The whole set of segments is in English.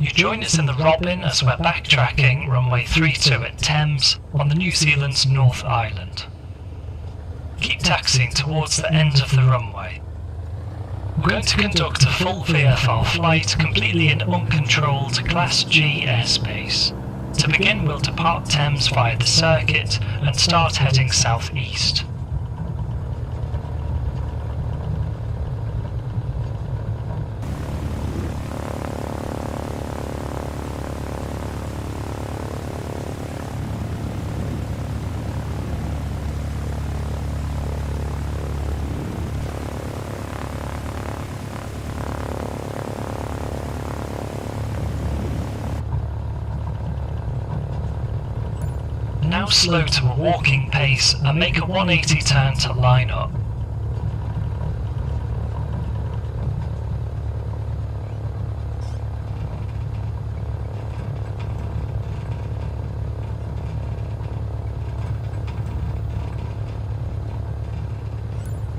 You join us in the Robin as we're backtracking runway 32 at Thames on the New Zealand's North Island. Keep taxiing towards the end of the runway. We're going to conduct a full VFR flight completely in uncontrolled Class G airspace. To begin, we'll depart Thames via the circuit and start heading southeast. Now slow to a walking pace and make a 180 turn to line up.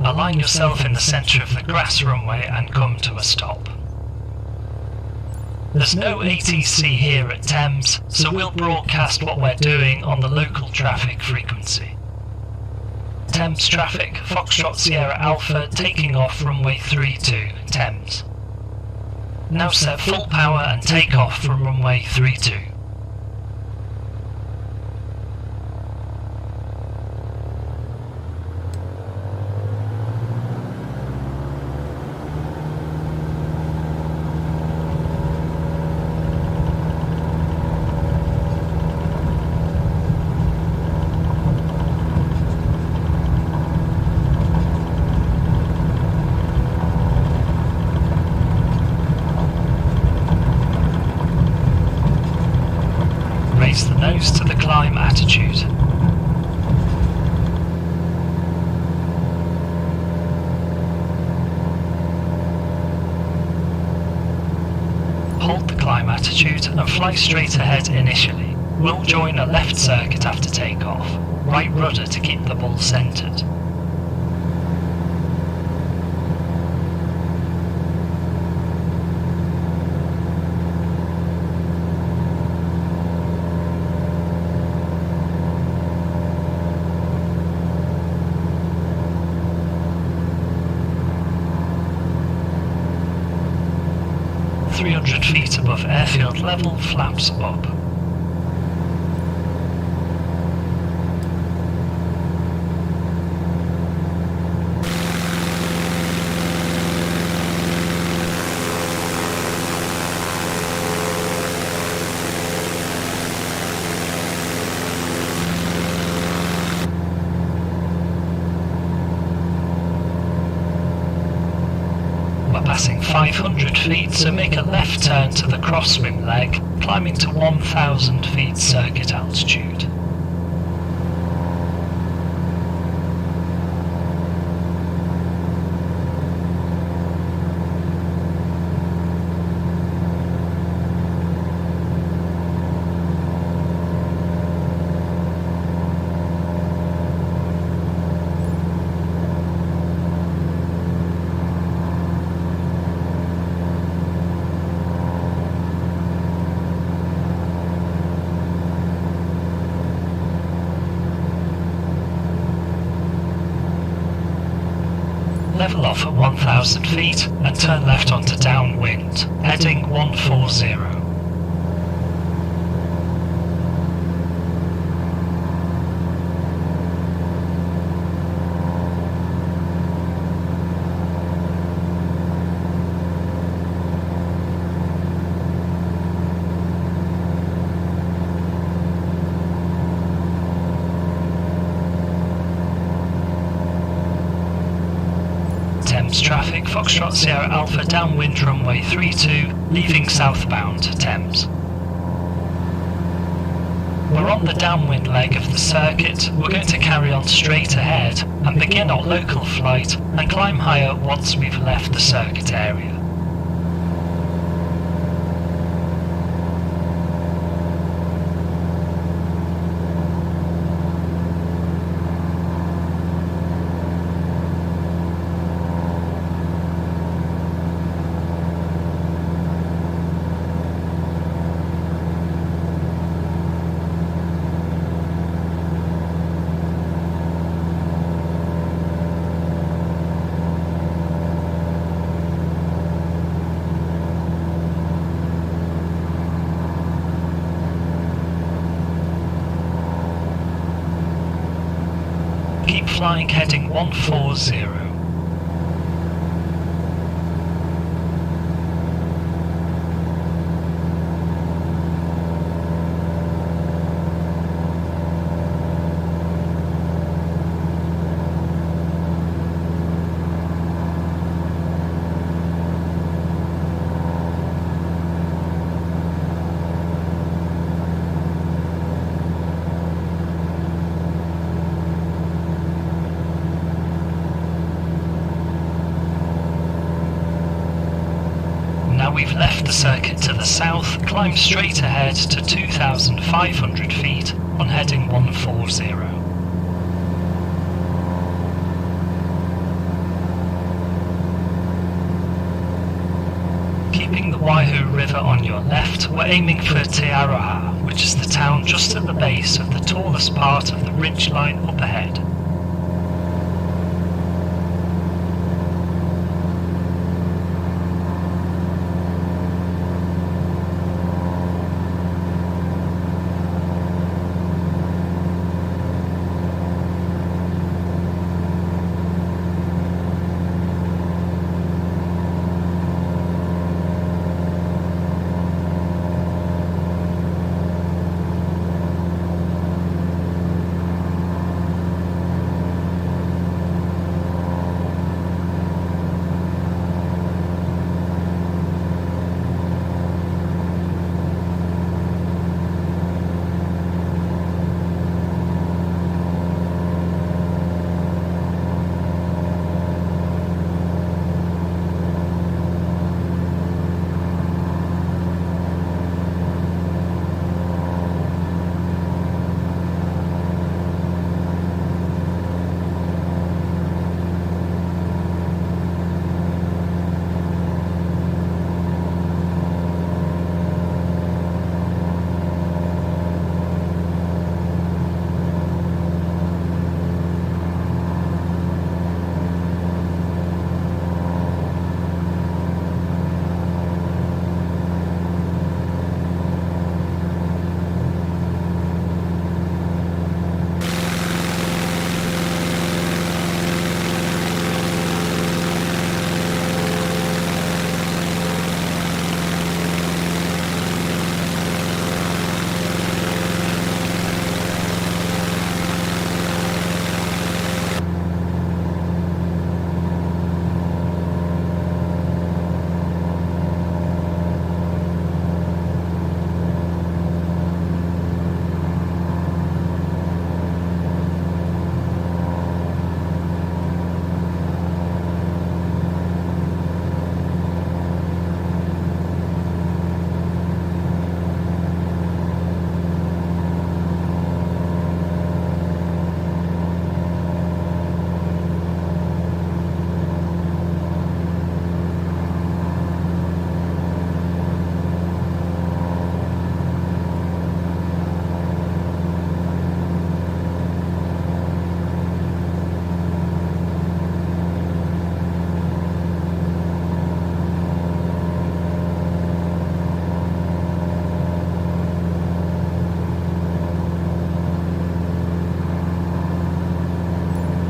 Align yourself in the centre of the grass runway and come to a stop. There's no ATC here at Thames, so we'll broadcast what we're doing on the local traffic frequency. Thames traffic, Foxtrot Sierra Alpha taking off runway 32, Thames. Now set full power and take off from runway 32. Raise the nose to the climb attitude. Hold the climb attitude and fly straight ahead initially. We'll join a left circuit after takeoff. Right rudder to keep the ball centred. Feet above airfield level, flaps up. Passing 500 feet, so make a left turn to the crosswind leg, climbing to 1000 feet circuit altitude. Level off at 1000 feet and turn left onto downwind, heading 140. Thames traffic, Foxtrot Sierra Alpha downwind runway 32, leaving southbound Thames. We're on the downwind leg of the circuit. We're going to carry on straight ahead and begin our local flight and climb higher once we've left the circuit area. Keep flying heading 140. Now we've left the circuit to the south, climb straight ahead to 2,500 feet on heading 140. Keeping the Waihu River on your left, we're aiming for Te Aroha, which is the town just at the base of the tallest part of the ridgeline up ahead.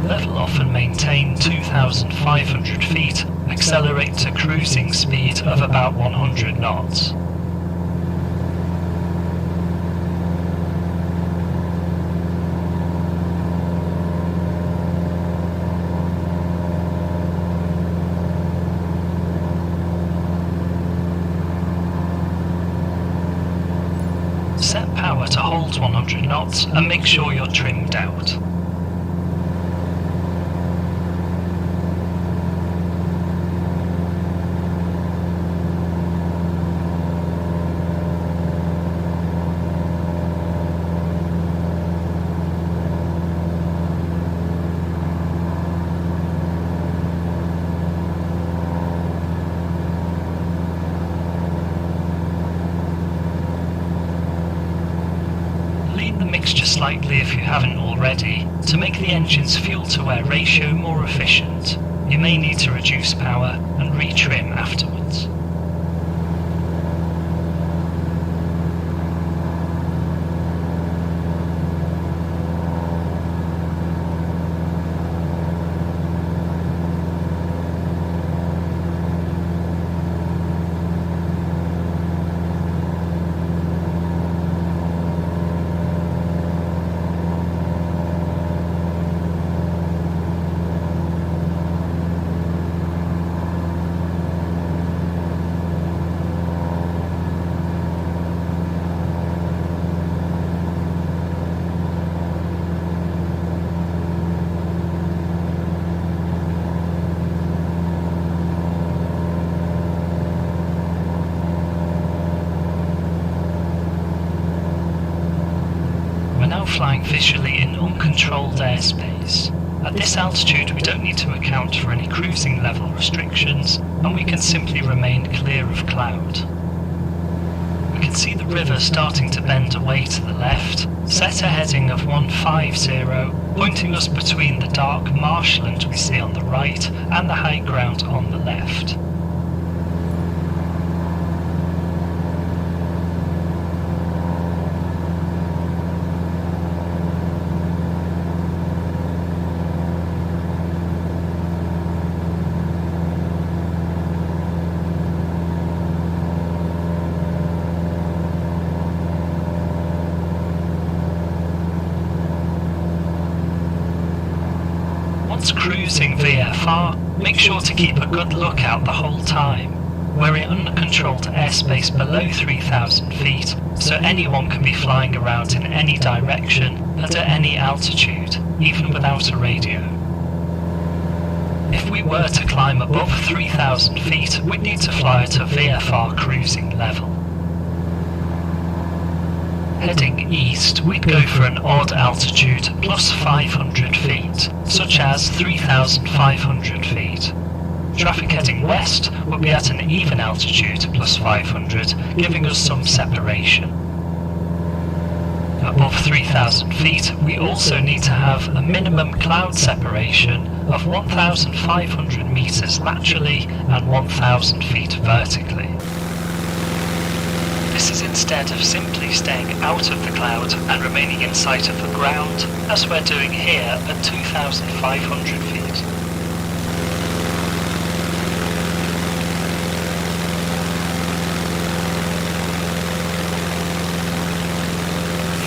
Level off and maintain 2,500 feet, accelerate to cruising speed of about 100 knots. Set power to hold 100 knots and make sure you're trimmed out. Mixture slightly if you haven't already, to make the engine's fuel-to-air ratio more efficient. You may need to reduce power and retrim afterwards. visually in uncontrolled airspace. At this altitude we don't need to account for any cruising level restrictions, and we can simply remain clear of cloud. We can see the river starting to bend away to the left, set a heading of 150, pointing us between the dark marshland we see on the right and the high ground on the left. Once cruising VFR, make sure to keep a good lookout the whole time. We're in uncontrolled airspace below 3,000 feet, so anyone can be flying around in any direction and at any altitude, even without a radio. If we were to climb above 3,000 feet, we'd need to fly at a VFR cruising level. Heading east, we'd go for an odd altitude plus 500 feet, such as 3,500 feet. Traffic heading west would be at an even altitude plus 500, giving us some separation. Above 3,000 feet, we also need to have a minimum cloud separation of 1,500 meters laterally and 1,000 feet vertically. This is instead of simply staying out of the cloud and remaining in sight of the ground, as we're doing here at 2,500 feet.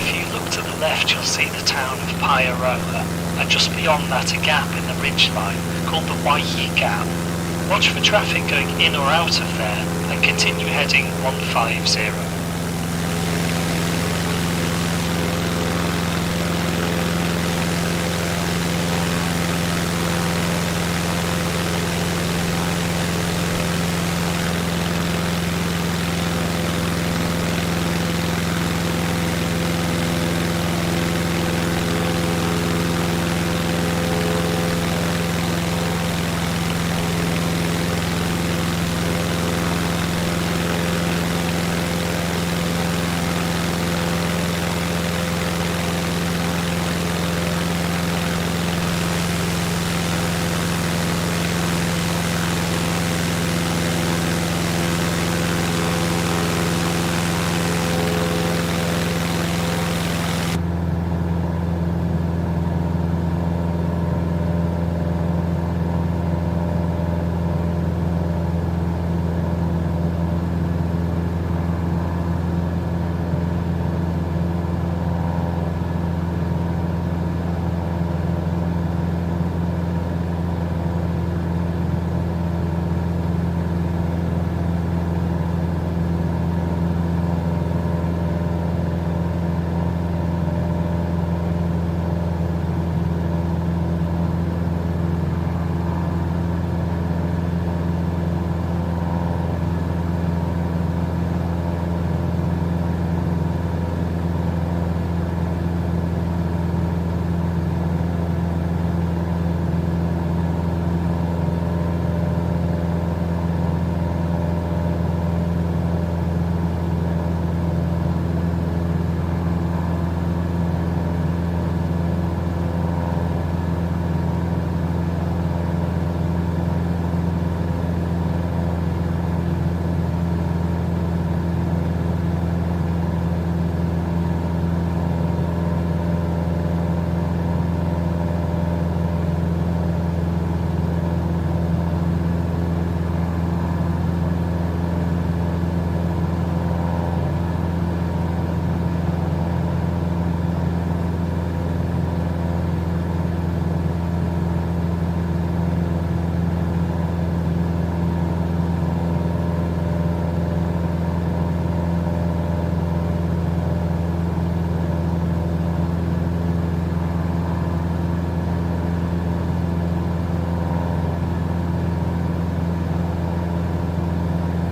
If you look to the left, you'll see the town of Pyroa, and just beyond that a gap in the ridgeline called the Waihi Gap. Watch for traffic going in or out of there and continue heading 150.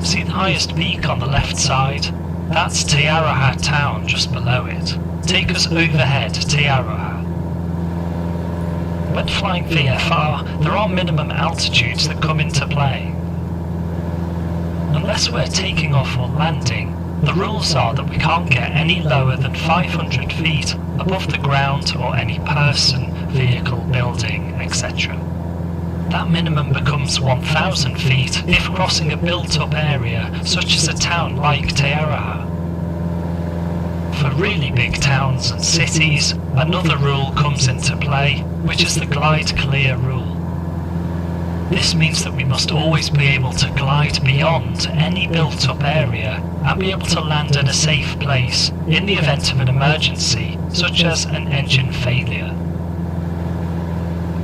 See the highest peak on the left side? That's Te Araha town just below it. take us overhead to Aroha. When flying VFR, there are minimum altitudes that come into play. Unless we're taking off or landing, the rules are that we can't get any lower than 500 feet above the ground or any person, vehicle, building, etc. That minimum becomes 1,000 feet if crossing a built-up area such as a town like Taraha. For really big towns and cities, another rule comes into play, which is the glide clear rule. This means that we must always be able to glide beyond any built-up area and be able to land in a safe place in the event of an emergency, such as an engine failure.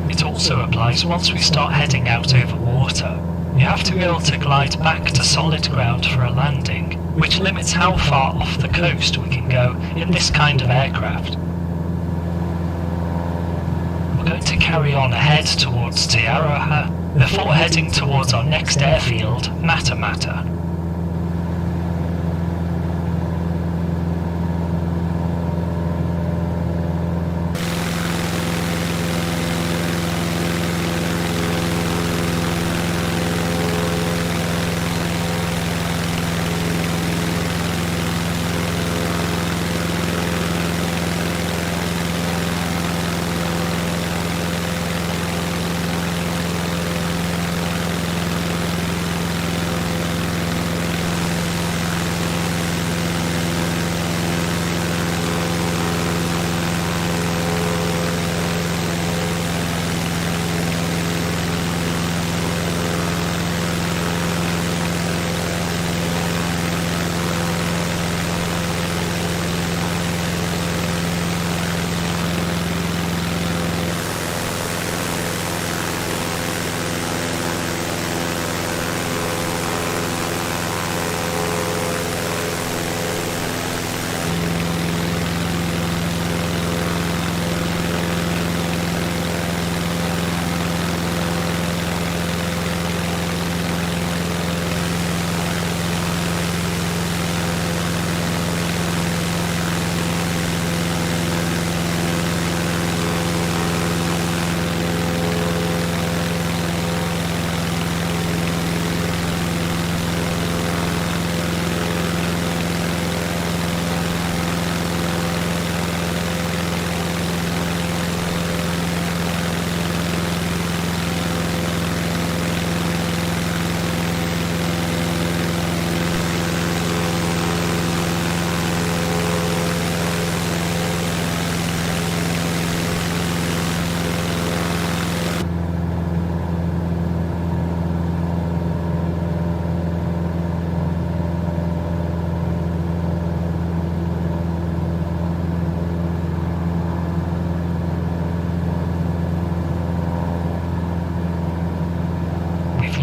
It also applies once we start heading out over water. You have to be able to glide back to solid ground for a landing, which limits how far off the coast we can go in this kind of aircraft. We're going to carry on ahead towards Taraha before heading towards our next airfield, Matamata.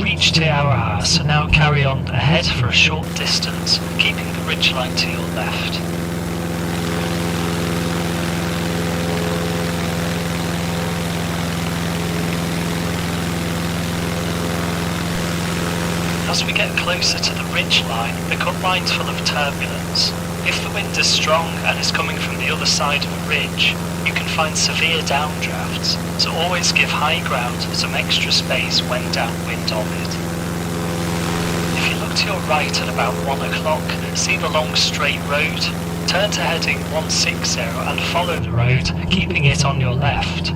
Reached Taraha, so now carry on ahead for a short distance, keeping the ridgeline to your left. As we get closer to the ridgeline, become mindful of turbulence. If the wind is strong and is coming from the other side of a ridge, you can find severe downdrafts, so always give high ground some extra space when downwind of it. If you look to your right at about 1 o'clock, see the long straight road, turn to heading 160 and follow the road, keeping it on your left.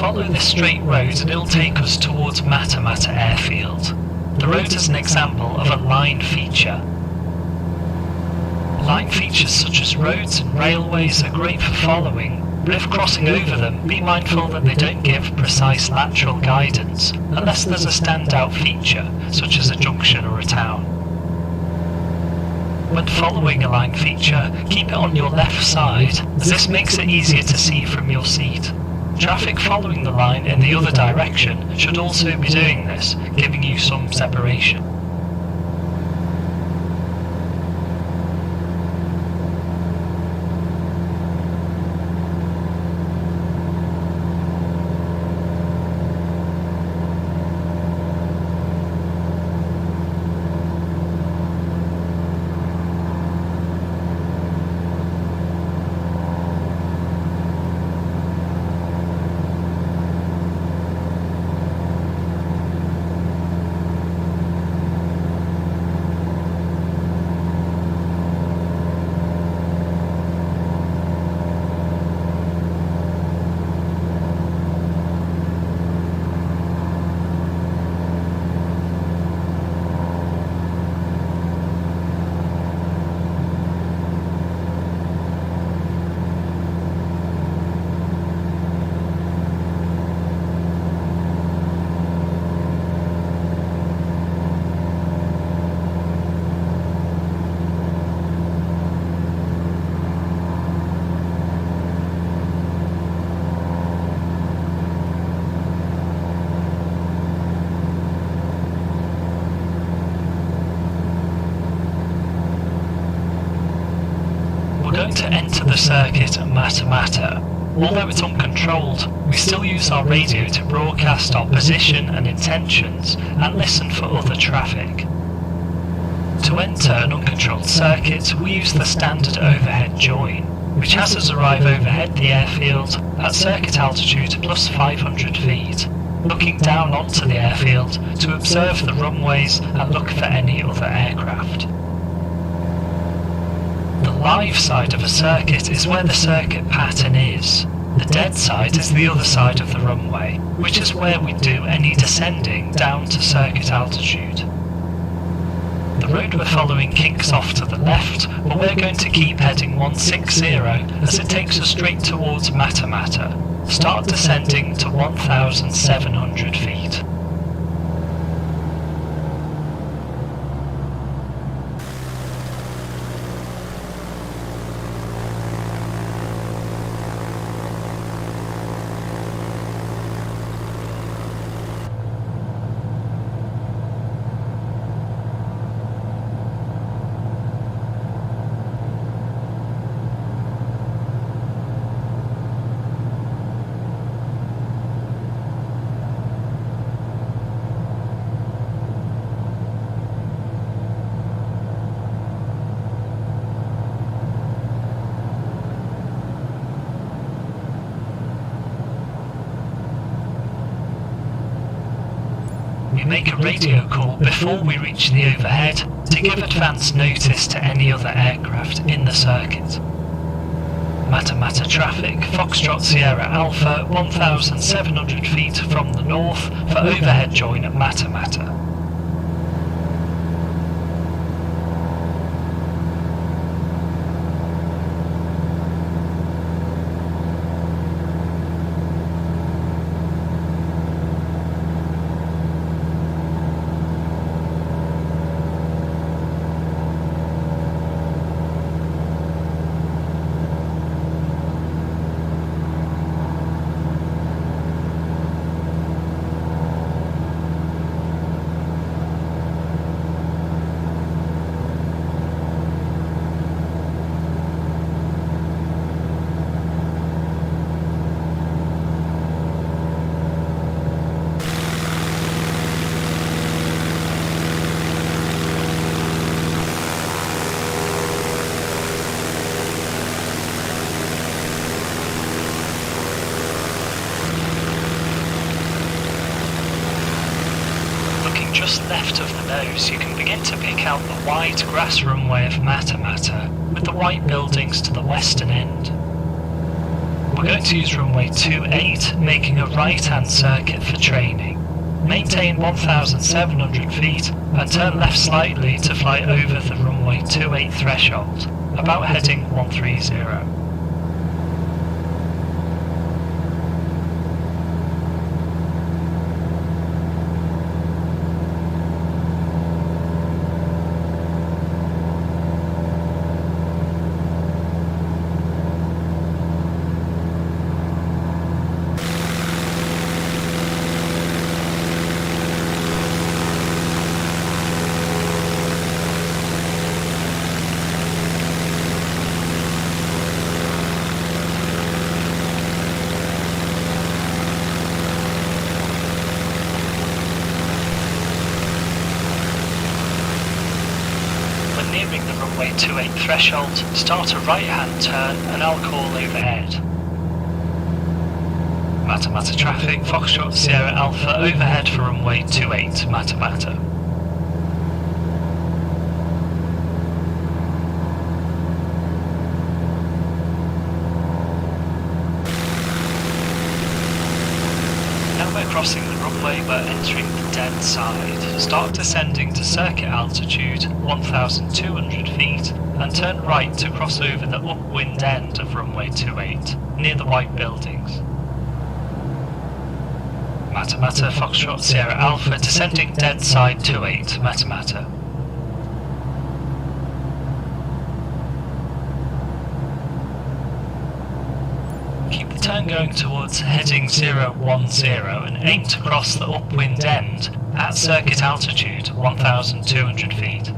Follow this straight road and it'll take us towards Matamata Airfield. The road is an example of a line feature. Line features such as roads and railways are great for following, but if crossing over them, be mindful that they don't give precise lateral guidance unless there's a standout feature, such as a junction or a town. When following a line feature, keep it on your left side, as this makes it easier to see from your seat. Traffic following the line in the other direction should also be doing this, giving you some separation. To enter the circuit at Mata, although it's uncontrolled, we still use our radio to broadcast our position and intentions and listen for other traffic. To enter an uncontrolled circuit, we use the standard overhead join, which has us arrive overhead the airfield at circuit altitude plus 500 feet, looking down onto the airfield to observe the runways and look for any other aircraft. The live side of a circuit is where the circuit pattern is. The dead side is the other side of the runway, which is where we do any descending down to circuit altitude. The road we're following kinks off to the left, but we're going to keep heading 160 as it takes us straight towards Mata. Start descending to 1,700 feet. We make a radio call before we reach the overhead to give advance notice to any other aircraft in the circuit. Mata traffic, Foxtrot Sierra Alpha, 1,700 feet from the north for overhead join at Mata. Just left of the nose, you can begin to pick out the wide grass runway of Mata, with the white buildings to the western end. We're going to use runway 28, making a right-hand circuit for training. Maintain 1,700 feet and turn left slightly to fly over the runway 28 threshold, about heading 130. Nearing the runway 28 threshold, start a right-hand turn and I'll call overhead. Mata traffic, Foxtrot Sierra Alpha, overhead for runway 28, Mata. Now we're crossing the runway, we're entering the dead side. Start descending to circuit altitude, 1,200 feet, and turn right to cross over the upwind end of runway 28, near the white buildings. Mata Foxtrot Sierra Alpha, descending dead side 28, Mata. Keep the turn going towards heading 010 and aim to cross the upwind end at circuit altitude 1,200 feet.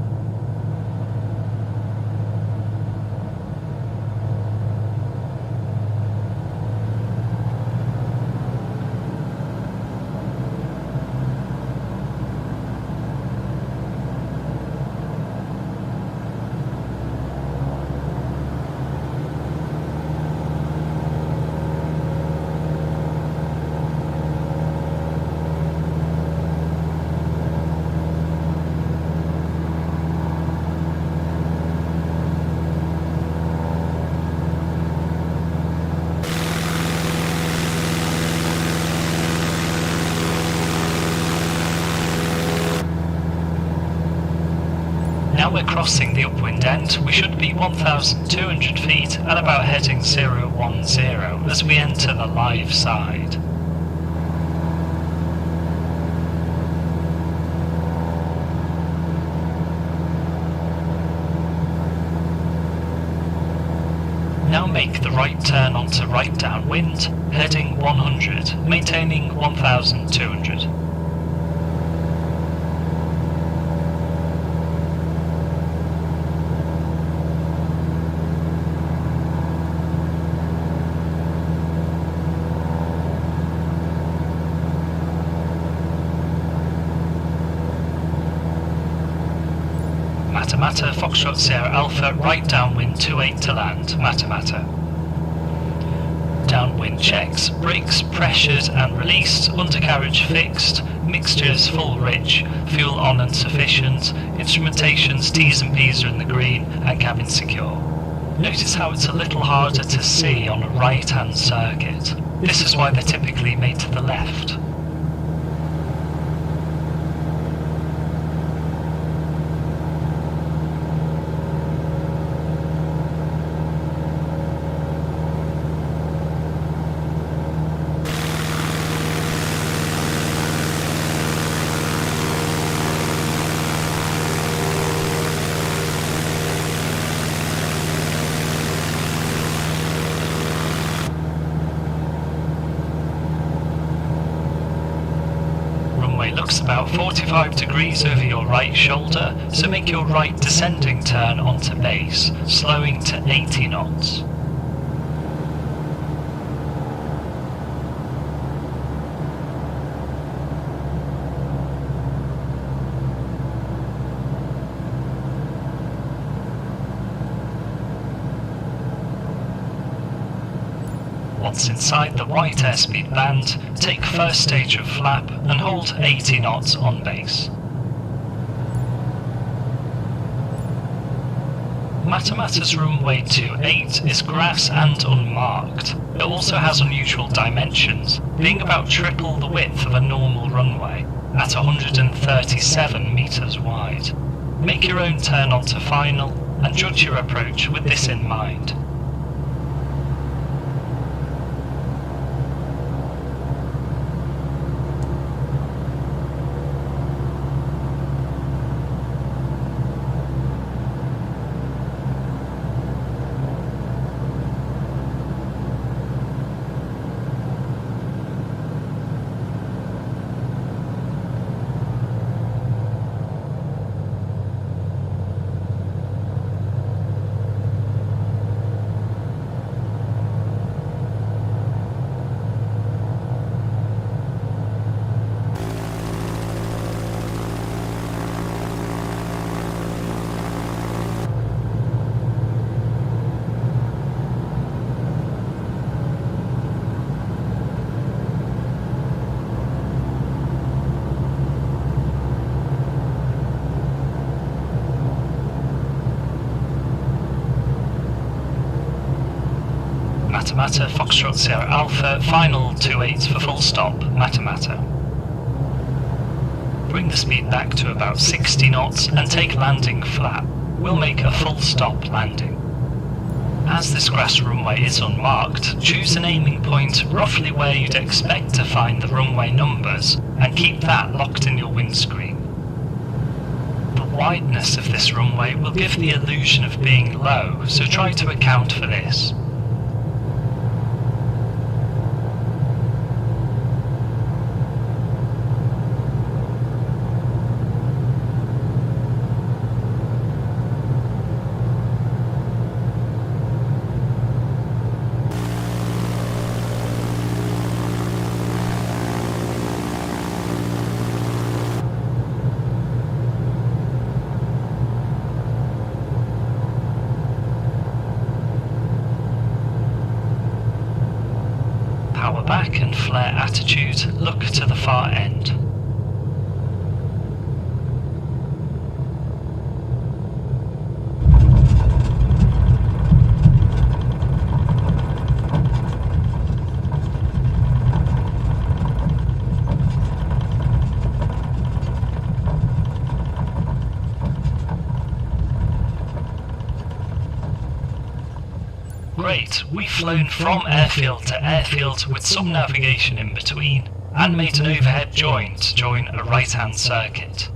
Now we're crossing the upwind end, we should be 1,200 feet at about heading 010 as we enter the live side. Now make the right turn onto right downwind, heading 100, maintaining 1,200. Mata Foxtrot Sierra Alpha, right downwind 28 to land, Mata. Downwind checks, brakes pressured and released, undercarriage fixed, mixtures full rich, fuel on and sufficient, instrumentations T's and P's are in the green, and cabin secure. Notice how it's a little harder to see on a right-hand circuit. This is why they're typically made to the left. Looks about 45 degrees over your right shoulder, so make your right descending turn onto base, slowing to 80 knots. Once inside the white airspeed band, take first stage of flap and hold 80 knots on base. Mata's runway 28 is grass and unmarked. It also has unusual dimensions, being about triple the width of a normal runway, at 137 metres wide. Make your own turn onto final and judge your approach with this in mind. Mata Foxtrot Sierra Alpha, final 28 for full stop, Mata. Bring the speed back to about 60 knots and take landing flat. We'll make a full stop landing. As this grass runway is unmarked, choose an aiming point roughly where you'd expect to find the runway numbers and keep that locked in your windscreen. The wideness of this runway will give the illusion of being low, so try to account for this. Power back and flare attitude, look to the far end. great, we've flown from airfield to airfield with some navigation in between, and made an overhead join to join a right-hand circuit.